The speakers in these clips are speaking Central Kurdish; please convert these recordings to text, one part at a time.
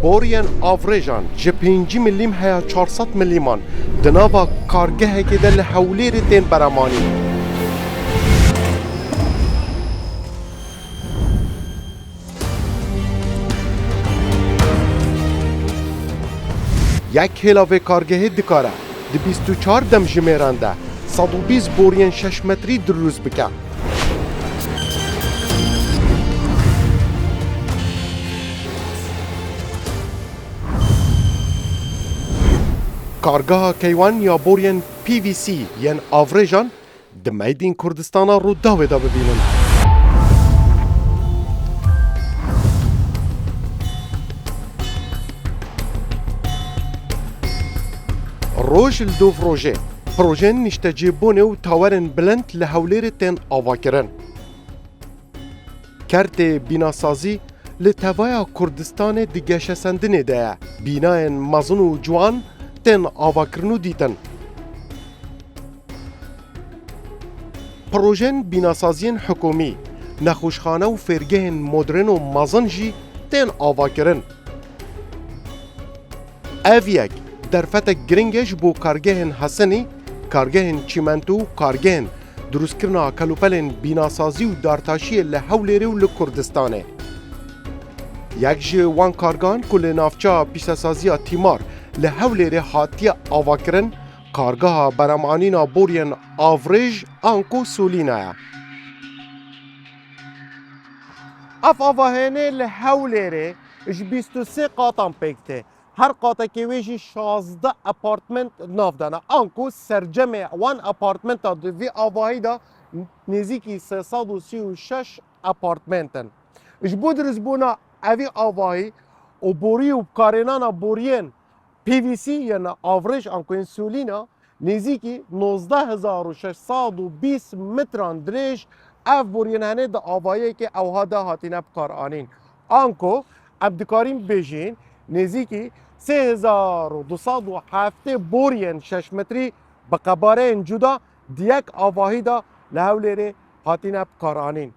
بورین آفریجان جه 5 ملیم هیا 400 ملیمان دناوا کارگه که دل حولیر تین برامانی یک هلاوه کارگه دکاره دی 24 دم جمیرانده 120 بورین 6 متری دروز بکه کارگاه کیوان یا بورین پی وی سی یعنی آفریجان دمیدین کردستان رو داوه دا ببینن روش الدوف روژه پروژه نشته بونه و تاورن بلند لحولیر تین آوا کرن کرد بیناسازی لتوای کردستان دیگه شسندنه ده بینای مزون و جوان تن آوا کرنو دیتن پروژن بیناسازین حکومی نخوشخانه و فرگه مدرن و مزن جی تن آوا کرن اویک در فتح گرنگش بو کارگه حسنی کارگه چیمنتو کارگه دروست کرنا کلوپلن بیناسازی و دارتاشی لحولیره و لکردستانه یک جه وان کارگان کل نافچا پیشسازی تیمار لحولیره حاتی آوا کرن کارگاه برامانینا بورین آفریج آنکو سولینایا اف آواهنه لحولیره اش 23 قاطم پیکته هر قاطه که ویجی 16 اپارتمنت ناف دانه آنکو سرجمه وان اپارتمنت دوی آواهی دا نزیکی 336 اپارتمنتن اش بودرز بونا اوی آواهی و بوری و کارینانا بورین پی وی سی یعنی آفریج آنکو انسولینا نزیکی 19620 متران دریش اف بورین هنه دا آواهی که اوها دا هاتینه بکار آنین آنکو ابدکارین بیجین نزیکی 3207 بورین 6 متری به قباره جدا دیک آواهی دا لحولیره هاتینه بکار آنین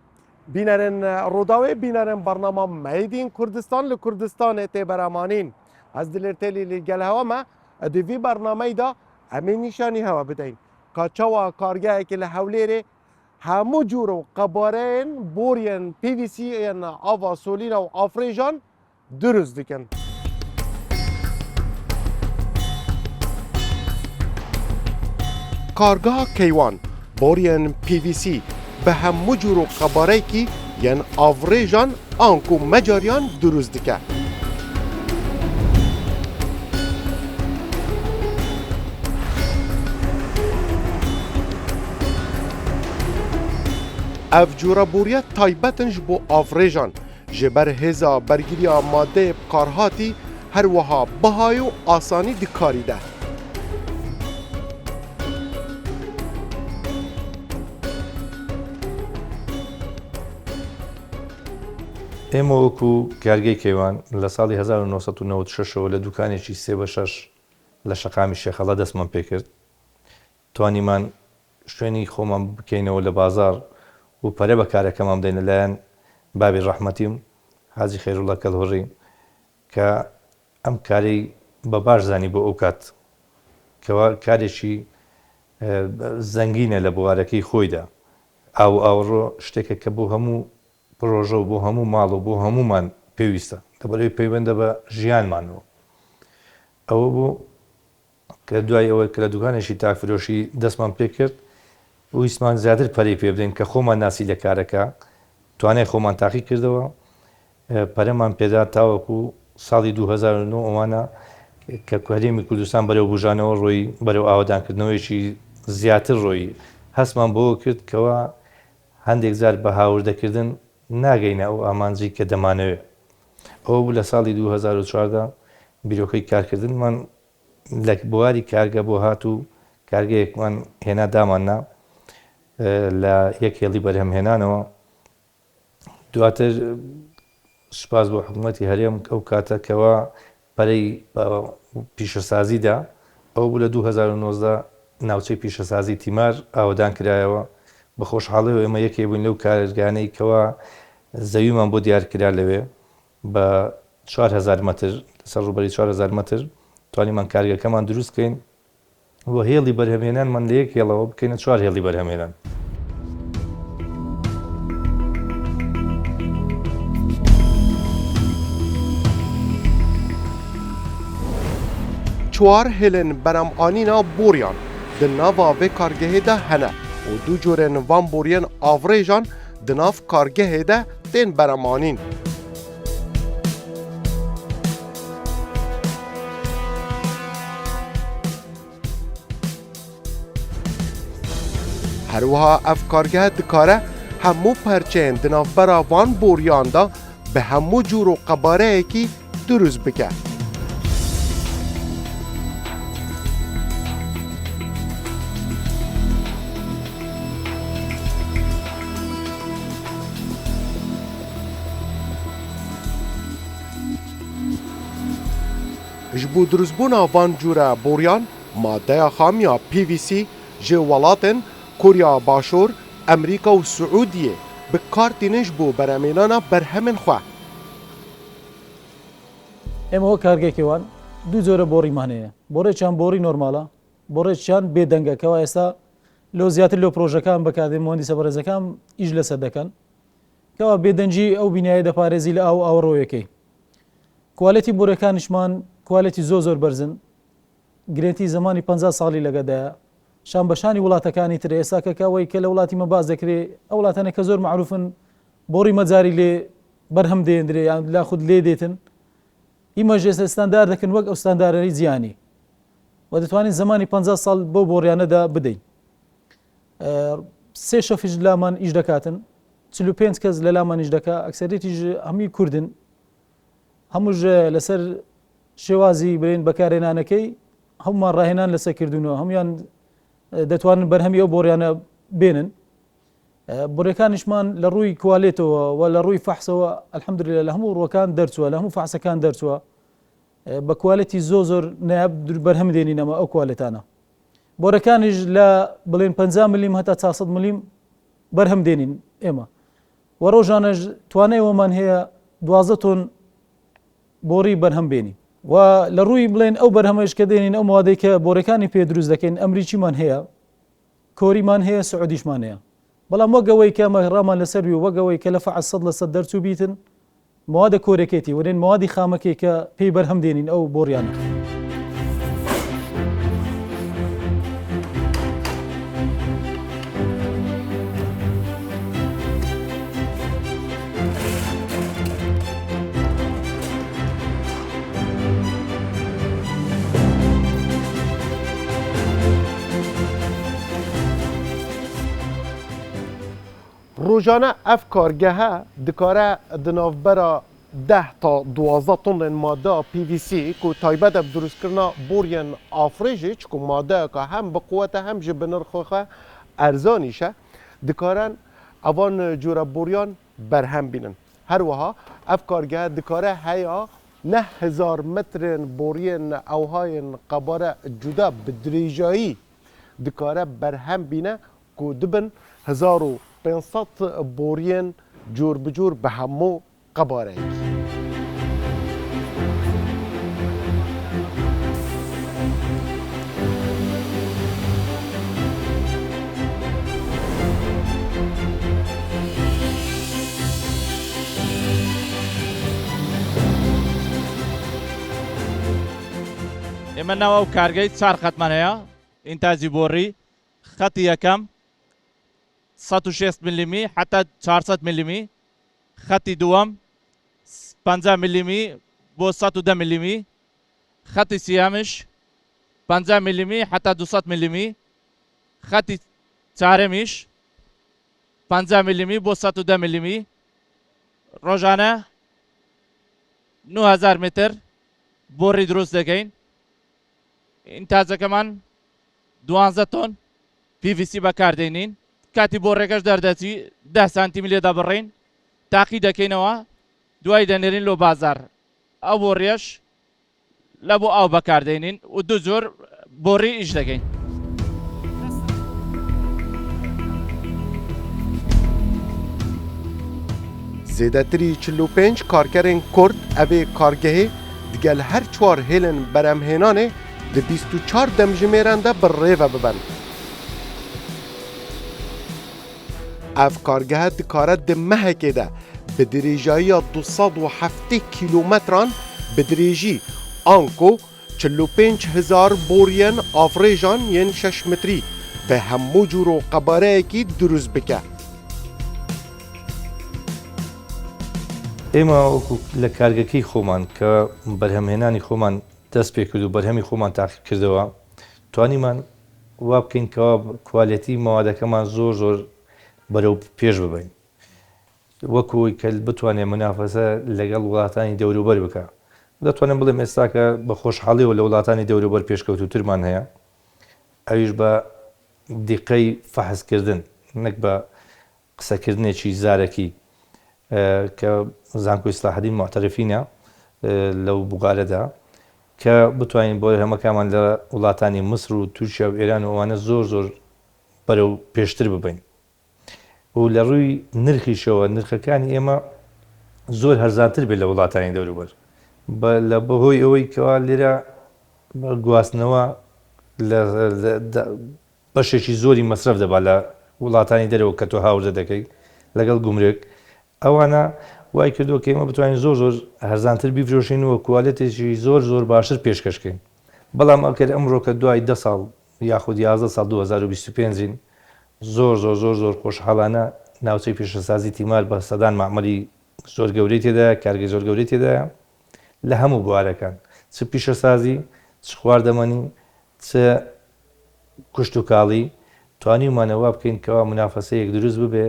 بینرن روداوی بینرن برنامه میدین کردستان لکردستان تی برامانین از دلرتلی لگل هوا ما دوی برنامه دا همین نشانی هوا بدهیم کاچوا کارگاه که لحولیره همو جور و قبارین بورین پی وی سی یعنی آوا سولینا و آفریجان درست دکن کارگاه کیوان بورین پی وی سی به همو جور و قباره کی یعنی آفریجان آنکو مجاریان درست دکه اف جورا بوریت تایبتنج بو آفریجان جبر هزا برگیری ماده کارهاتی هر وها بهای و آسانی دکاری ده ئێمە وەکو کارگەی کەیوان لە ساڵی 1996 لە دوکانێکی 3 بە 6 لە شەقامی شێخەڵا دەستمان پێ کرد توانیمان شوێنی خۆمان بکەینەوە لە بازار و پەرە بە کارەکەمان بدەین لەلایەن بابی ڕەحمەتیم حاجی خەیروڵڵا کەلهۆڕی کە ئەم کارەی بە باش زانی بۆ ئەو کات کەوا کارێکی زەنگینە لە بوارەکەی خۆیدا ئاوڕۆ شتێکە کە بۆ هەموو پرۆژە و بۆ هەموو ماڵ و بۆ هەمومان پێویستە دەبەرەوەی پەیوەندە بە ژیانمانەوە ئەوە بوو کە دوای ئەوە کە لە دوکانێکی تاکفرۆشی دەستمان پێ کرد و ویستمان زیاتر پەرەی پێ بدەین کە خۆمان ناسی لە کارەکە توانای خۆمان تاقی کردەوە پەرەمان پێدا تاوەکو ساڵی 2009 ئەوانە کە هەرێمی کوردستان بەرەو بژانەوە ڕۆی بەرەو ئاوادانکردنەوەیەکی زیاتر ڕۆی هەستمان بۆ کرد کەوە هەندێک جار بە هاوردەکردن ناگەینە ئەو ئامانجی کە دەمانەوێت ئەوە بوو لە ساڵی 2014 بیرۆکەی کارکردنمان لە بواری کارگە بۆ هات و کارگەیەکمان هێنا داماننا لە یەک هێڵی بەرهەمهێنانەوە دواتر سوپاس بۆ حکوومەتی هەرێم ئەو کاتەکەوە پەرەی پیشەسازیدا ئەو بوو لە 2019 ناوچەی پیشەسازی تیمار ئاوادان کرایەوە بە خۆشحاڵیەوە ئێمە یەکێ بووین لەو کارگانەی کەوە زەویمان بۆ دیارکرا لەوێ بە 4000 مەتر لەسەر ڕوبەری 4000 مەتر توانیمان کارگەکەمان دروست بکەین بۆ هێڵی بەرهەمهێنانمان لە یەک هێڵەوە بکەینە 4 هێڵی بەرهەمهێنان. چوار هێلên beremîna boriyan di nava vê kargehê de hene û du corên van boriyên avrêjan di nav kargehê de tên beremanîn. Herwiha ev kargehe dikare hemû perçeyên di navbera van boriyan da bi hemû cûr û qebareyekî durust bike. Ji bo durustbûna van cûre boriyan, maddeya xam ya PVC ji welatên Kurya Başûr, Amerîka û Suûdiyê bi kar tînin ji bo beremînana berhemên xwe. ئێمە وە کارگێکی وان دوو جۆرە بۆڕیمان هەیە بۆڕێکیان بۆڕی نۆرمالە بۆڕێکیان بێدەنگەکەەوە ئێستا لۆ زیاتر لۆ پرۆژەکان بەکاردێن مهندسە بەڕێزەکان ئیش لەسەر دەکەن کەوا بێدەنجی ئەو بینایی دەپارێزی لە ئاو ڕۆیەکەی کوالەتی بۆرەکانیشمان کوالەتی زۆر بەرزن گرێتی زمانی 50 ساڵی لەگەدایە شان بەشانی وڵاتەکانی تر ئێستا کەکەوەی کە لە وڵاتی مە باز دەکرێت ئەو وڵاتانە کە زۆر معروفن بۆڕی مەجاری لێ بەرهەم دێنرێ یان لا خود لێ دێتن ئیمەژ ئێستا ستاندار دەکەن وەک ئەو ستاندارەی جیهانی و دەتوانین زمانی 50 ساڵ بۆ بۆڕیانەدا بدەین. سێ شەفیش لامان ئیش دەکاتن 45 کەس لە لامان ئیش دەکات ئەکسەرێتیش هەمووی کوردن هەمووش لەسەر شێوازی برێن بەکارهێنانەکەی هەمومان ڕاهێنان لەسەر کردوونەوە هەمویان دەتوانن بەرهەمی ئەو بۆڕیانە بێنن بۆڕەکانیشمان لە ڕووی کوالێتەوە و لە ڕووی فەحسەوە الحەمدولیلا لە هەموو ڕووەکان دەرچووە لە هەموو فەحسەکان دەرچووە بە کوالەتی زۆر نایاب بەرهەم دێنینەوە ئەو کوالێتانە بۆڕەکانیش لە بڵێن 50 ملیم هەتا 400 ملیم بەرهەم دێنین ئێمە و ڕۆژانەش توانایەوەمان هەیە 12 تۆن بۆڕی بەرهەم بێنی و لە ڕووی بڵێن ئەو بەرهەمەش کە دێنین ئەو موادەی کە بۆڕەکانی پێ دروست دەکەین ئەمریکیمان هەیە کۆریمان هەیە سعودیشمان هەیە بەڵام وەگەوەی کە مەڕامان لەسەروی و وەگەوەی کە لە فەعەل 100% دەرچوو بیتن موادە کۆرەکێتی وەرێن موادی خامەکەی کە پێی بەرهەم دێنین ئەو بۆڕیانە. Rojane ev kargehe dikare di navbera 10 ta 12 tonên madde PVC ku taybet ev durustkirina boriyên afrêjî çiku maddeyeka hem bi quwete hem ji bi nirxê erzanî şe dikarin evan cûre boriyan berhem bînin. Her wiha ev kargehe dikare heya 9000 metrên boriyên ewhayên qebare cuda bi dirêjayî dikare berhem bîne ku dibin 1500 boriyên cûr bi cûr bi hemû qebareyek. ئێمە ناوە و کارگەی 4 خەتمان هەیە ئینتاجی بۆڕی خەتی یەکەم 160 ملیمی حتا 400 ملیمی خەتی دووەم 50 ملیمی بۆ 110 ملیمی خەتی سیامش 50 ملیمی حتا 200 ملیمی خەتی چارەمیش 50 ملیمی بۆ 110 ملیمی ڕۆژانە 9000 متر بۆڕی دروست دەکەین. ئینتاجەکەمان 12 تۆن PVC بەکاردێنین کاتی بۆڕێکەش دەردەچی 10 سانتیمی لێ دەبڕین تاقی دەکەینەوە دوای دەنێرین لۆ بازار ئەو بۆڕێش لە بۆ ئاو بەکاردێنین و دوو جۆر بۆڕی ئیش دەکەین. Zêdetirî 45 karkerên Kurd evê kargehê دگل هر چوار هیلن برمهنانه ده 24 دمجمێران de bi rêve bibin. Ev kargehe dikare di mehekê de bi dirêjayiya 270 kîlometran bi dirêjî an ku 45,000 boriyên avrêjan yên 6 metrî bi hemû cûr û qebareyekî durust bike. ئێمە وەکو لە کارگەکەی خۆمان کە بەرهەمهێنانی خۆمان دەست پێ کرد و بەرهەمی خۆمان تاقیب کردەوە توانیمان وا بکەین کەوا کوالەتی مەوادەکەمان زۆر بەرەو پێش ببین وەکوی کە بتوانێت منافەسە لەگەڵ وڵاتانی دەوروبەر بکە دەتوانم بڵێم ئێستاکە بە خۆشحاڵیەوە لە وڵاتانی دەوروبەر پێشکەوتوترمان هەیە ئەویش بە دیقەی فەحزکردن نەک بە قسەکردنێکی زارەکی کە زانکۆی ئیسلاحەدین معتەرفینە لەو بوغارەدا کە بتوانین بۆ هەمەکانمان لە وڵاتانی مسر و تورکیا و ئێران و ئەوانە زۆر بەرەو پێشتر ببین و لە ڕووی نرخیشەوە نرخەکانی ئێمە زۆر هەرزانتر بێت لە وڵاتانی دەوروبەر لە بەهۆی ئەوەی کەوا لێرە گواستنەوە بەشێکی زۆری مەسرف دەبات لە وڵاتانی دەرەوە کە تۆ هاوردە دەکەی لەگەڵ گومرێک ئەوانە وای کردووە کە ئێمە بتوانین زۆر هەرزانتر بیفرۆشین و کوالەتێکی زۆر باشتر پێشکەشکەین بەڵام ئەکرد ئەمڕۆ کە دوای 10 ساڵ یاخود 11 ساڵ 2025 زۆر خۆشحاڵانە ناوچەی پێشەسازی تیمار بە سەدان معمەلی زۆر گەورەی تێدایە کارگەی زۆر گەورەی تێدایە لە هەموو بوارەکان چ پیشەسازی چ خواردەمەنی چ کوشت و کاڵی توانیمانەوە بکەین کەوا منافەسەیەک دروست ببێ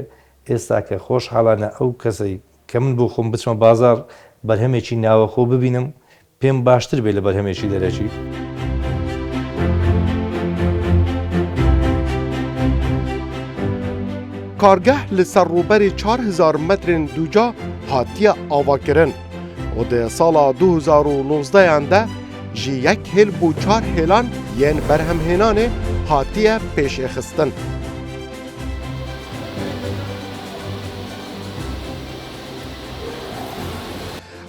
ئێستا کە خۆشحاڵانە ئەو کەسەی کە من بۆ خۆم بچمە بازار بەرهەمێکی ناوەخۆ ببینم پێم باشتر بێت لە بەرهەمێکی دەرەکی کارگه لسر روبری 4000 مترین دوجا هاتیه آواکرن و ده سالا 2019 انده جی یک هیل بو 4 هیلان ین برهمهنانه هاتیه پیش اخستن.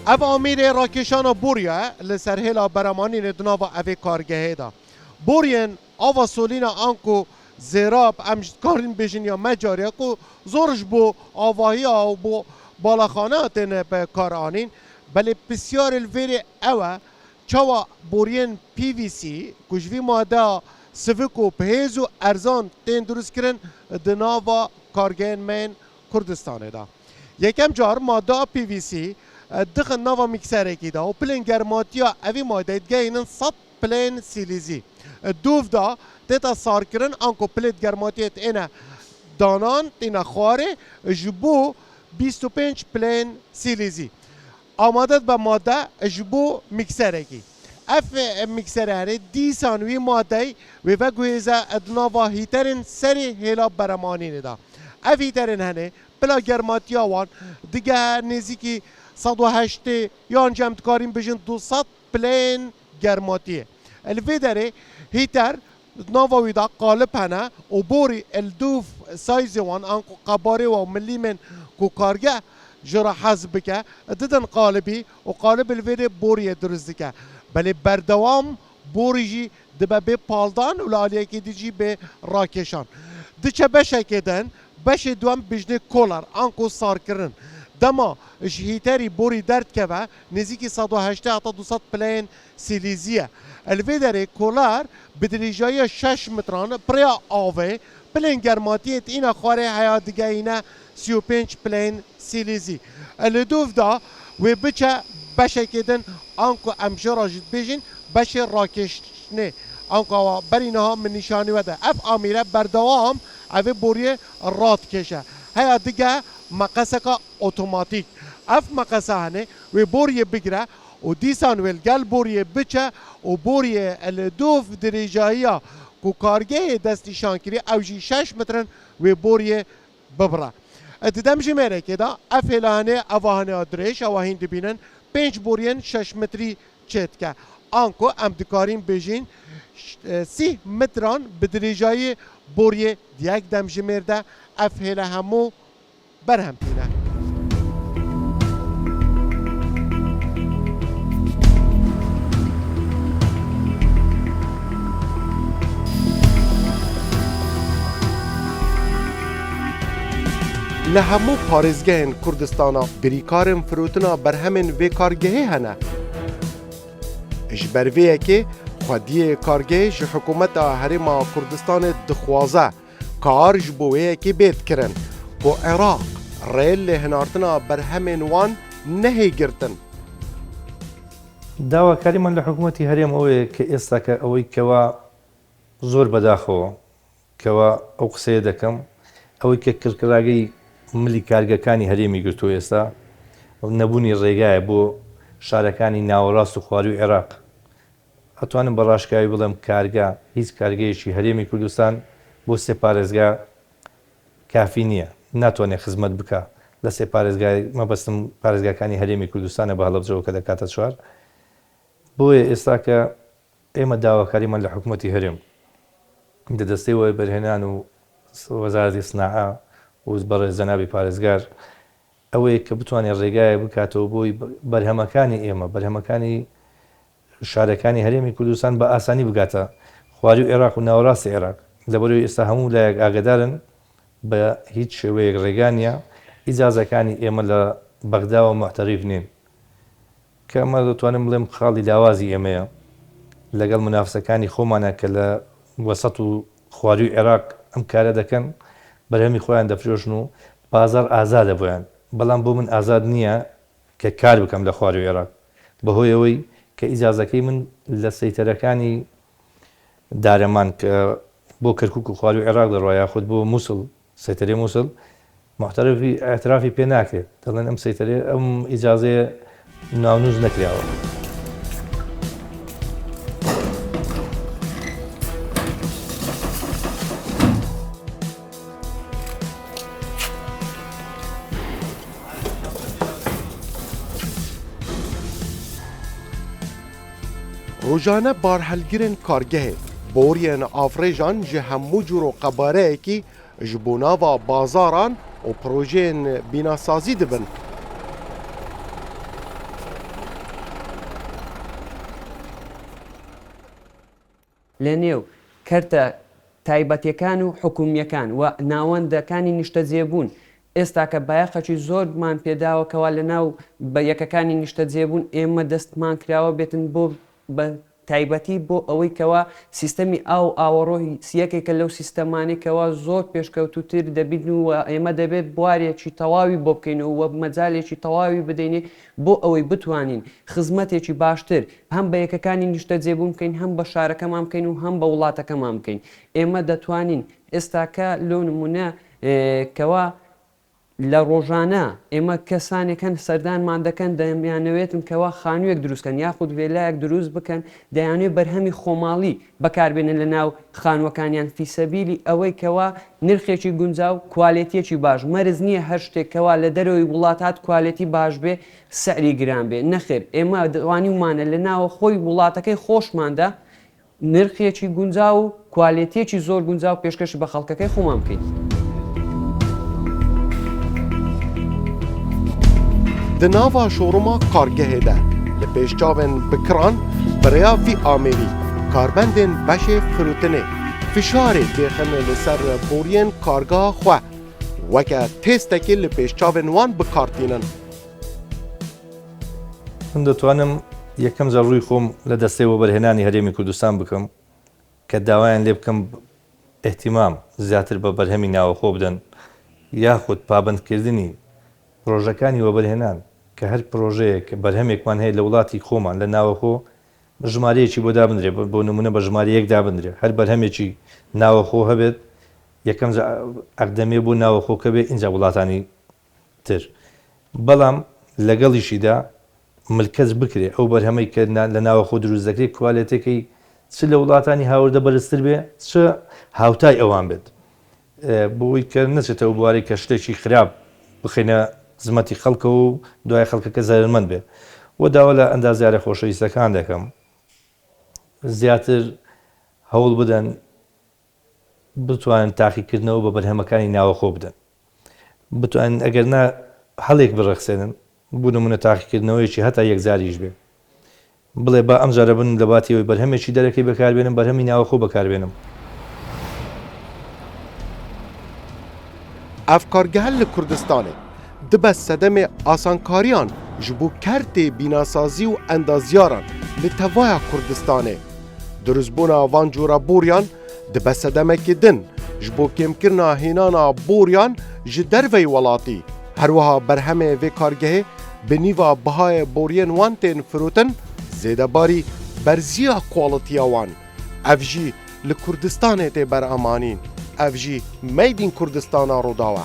او امیر راکشان بوریا لسر هیلا برمانی ندناو او کارگه دا بورین آوا سولینا آنکو زیراب امجد کارین بیشین یا مجاریه کو زورش بو آواهی و بو بالاخانه تن به کار آنین بله بسیار الویری اوه چوا بورین پی وی سی کجوی ماده سویکو پهیز و ارزان تین درست کرن دناوا کارگین من کردستانه دا یکم جار ماده پی وی سی دخل ناوا میکسره کی دا و پلین گرماتیا اوی ماده دگه اینن 100 پلین سیلیزی دوف دا تیتا سار کرن آنکو پلیت گرماتیت اینه دانان تینا خواره جبو 25 پلین سیلیزی آمادت با ماده جبو میکسره کی اف میکسره دی سانوی ماده و وگویزه ادنا و هیترین سری هیلا برمانی ندا اف هیترین هنه بلا گرماتیا وان دیگه نزیکی 108 یا انجام کاریم بجن 200 پلین گرماتیه الوی داره هیتر ناوی دا قالب هنه و بوری الدوف سایز وان انکو قباره و ملی من کو کارگه جرا حزب که ددن قالبی و قالب الوی بوری درست که بله بردوام بوری جی دبه به پالدان و لالیه که دیجی به راکشان دیچه بشه کدن بشه دوام بجنه کولار انکو سار کرن دما هیتری بوری درد که و نزیکی 180 حتی 200 پلین سیلیزیه الوی داره کولار بدریجای 6 متران پریا آوه پلین گرماتیت اینا خواره حیات دیگه اینا 35 پلین سیلیزی الدوف دا و بچه کدن آنکو امشه راجد بیشین بشه راکشنه آنکو برینها من نشانی وده اف آمیره بردوام اوه بوری رات کشه حیات دیگه مقصه که اتوماتیک اف مقصه هنه و بوری بگیره و دیسان ویل گل بوری بچه و بوری الدوف دریجایی کو کارگه دستی شانکری اوجی 6 مترن و بوری ببره اددم جمعه که دا افلانه اواهانه آدرش اواهین دبینن 5 بورین 6 متری چت که آنکو امدکارین بیجین 30 متران بدریجایی بوری دیگ دم جمعه دا افهله همو برهم تینه لە هەموو پارێزگەهên کوردستانە بریکارên firotina berhemên vê kargehê hene. Ji ber vê yekê xwediyê kargehê ji hikûmeta Herêma Kurdistanê dixwaze kar ji bo wê yekê bê dikirin ku Iraq rê lê hinartina berhemên wan nehê girtin. داواکاریمان لە حکوومەتی هەرێم ئەوەیە کە ئێستاکە ئەوەی کەوا زۆر بەداخەوە کەوا ئەو قسەیە دەکەم ئەوەی کە کردکراگەی ملی کارگەکانی هەرێمی گرتووە ئێستا نەبوونی ڕێگایە بۆ شارەکانی ناوەڕاست و خواروی عێراق. ئەتوانم بە ڕاشکاوی بڵێم کارگا هیچ کارگەیەکی هەرێمی کوردستان بۆ سێ پارێزگا کافی نییە، ناتوانێت خزمەت بکە لە سێ پارێزگای مەبەستم پارێزگاکانی هەرێمی کوردستانە بە هەڵەبجەوە کە دەکاتە چوار. بۆیە ئێستا کە ئێمە داواکاریمان لە حکوومەتی هەرێم دەدەستەی وە بەرهێنان و وەزارەتی سناعە و بەڕێز جەنابی پارێزگار ئەوەیە کە بتوانێت ڕێگایە بکاتەوە بۆی بەرهەمەکانی ئێمە بەرهەمەکانی شارەکانی هەرێمی کوردستان بە ئاسانی بگاتە خواری و عێراق و ناوەڕاستی عێراق. لەبەرەوەی ئێستا هەموو لایەک ئاگدارن بە هیچ شێوەیەک ڕێگانیە ئیجازەکانی ئێمە لە بەغداوە محتەریف نین کە ئەمە دەتوانم بڵێم خاڵی لاوازی ئێمەیە لەگەڵ منافسەکانی خۆمانە کە لە وەسەط و خواروی عێراق ئەم کارە دەکەن بەرهەمی خۆیان دەفرۆشن و بازار ئازادە بۆیان، بەڵام بۆ من ئازاد نییە کە کار بکەم لە خواروی عێراق بەهۆی ئەوەی کە ئیجازەکەی من لە سەیتەرەکانی دارەمان کە بۆ کەرکووک و خواروی عێراق دەڕوا یاخود بۆ مووسڵ سەیتەرەی مووسڵ محتەرفی ئاعترافی پێ ناکرێت، دەڵێن ئەم سەیتەرێ ئەم ئیجازەیە ناونووز نەکراوە. Rojane barhelgirên kargehê boriyên afrêjan ji hemû cür û qebareyekî ji bo nava bazaran û projeyên bînasazî dibin. لە نێو کەرتە تایبەتیەکان و حکومیەکان و ناوەندەکانی نیشتەجێبوون ئێستا کە بایەخەکی زۆرمان پێداوەکەوە لە ناو بە یەکەکانی نیشتەجێبوون ئێمە دەستمان کراوە بێتن بۆ بە تایبەتی بۆ ئەوەی کەوا سیستەمی ئاوەڕۆی سیەکێکە لەو سیستەمانێکەوە زۆر پێشکەوتوتر دەبین و ئێمە دەبێت بوارێکی تەواوی بۆ بکەینەوە وە مەجالێکی تەواوی بدەینێ بۆ ئەوەی بتوانین خزمەتێکی باشتر هەم بە یەکەکانی نیشتەجێبوون بکەین هەم بە شارەکەمان بکەین و هەم بە وڵاتەکەمان بکەین. ئێمە دەتوانین ئێستاکە لەو نمونە کەوا لە ڕۆژانە ئێمە کەسانێکەن سەردانمان دەکەن دەیانەوێتن کەوا خانوویەک دروستکەن یاخود وێلایەک دروست بکەن دەیانێت بەرهەمی خۆماڵی بەکاربێنن لە ناو خانووەکانیان فیسەبیلی ئەوەی کەوا نرخێکی گونجاو کوالێتیەکی باش مەرز نییە هەر شتێکەوە لە دەرەوەی وڵاتات کوالێتی باش بێ سەعری گران بێ نەخێر ئێمە دەوانیمانە لە ناوە خۆی وڵاتەکەی خۆشماندا نرخێکی گونجاو و کوالێتیەکی زۆر گونجاو پێشکەش بە خەڵکەکەی خۆمان بکەین. Di nava şoruma kargehê de li pêşçavên bikiran birêya vî amêrî karbendên beşê firotinê fişarê têxin li ser boriyên kargeha xwe weke têstekê li pêşçavên wan bikartînin. من دەتوانم یەکەم جار ڕووی خۆم لە دەستەی وەبەرهێنانی هەرێمی کوردستان بکەم کە داوایان لێ بکەم احتیمام زیاتر بە بەرهەمی ناوەخۆ بدەن یاخود پابندکردنی پرۆژەکانی وەبەرهێنان کە هەر پرۆژەیەک بەرهەمێکمان هەیە لە وڵاتی خۆمان لە ناوەخۆ ژمارەیەکی بۆ دابدرێت بۆ نمونە بە ژمارە یەک دابدرێت هەر بەرهەمێکی ناوەخۆ هەبێت یەکەم ئەقدەمێ بۆ ناوەخۆکە بێت اینجا وڵاتانی تر بەڵام لەگەڵیشیدا ملکەز بکرێت ئەو بەرهەمەی کە لە ناوەخۆ دروست دەکرێت کوالێتەکەی چ لە وڵاتانی هاوردە بەرزتر بێ چ هاوتای ئەوان بێت بۆی کە نەچێتەوە بوارەی کە شتێکی خراپ بخینە زمەتی خەڵکە و دوای خەڵکەکە زەرمەند بێ وە داوا لە ئەندازیارە خۆشەویستەکان دەکەم زیاتر هەوڵ بدەن بتوانن تاقیکردنەوە بە بەرهەمەکانی ناوەخۆ بدەن بتوانن ئەگەر نا هەڵێک بڕەخسێنن بوو نمونە تاقیکردنەوەیکی هەتا یەکجاریش بێ بڵێ با ئەم جارە بن لە باتیەوەی بەرهەمێکی دەرەکەی بەکاربێنم بەرهەمی ناوەخۆ بەکاربێنم. اف کارگه li Kurdistanê dibe sedemê asankariyan ji bo kertê bînasazî û endazyaran li tevaya Kurdistanê. Diruzbûna van cûra boryan dibe sedemekê din ji bo kêmkirina hênana boryan ji derveyê welatî. Her wiha berhemê vê kargehê bi nîva bihayê boryên wan tên firotin, zêdebarî berziya kwalitiya wan. Ev jî li Kurdistanê tê beramanîn. Ev jî Made in Kurdistana Rodawa.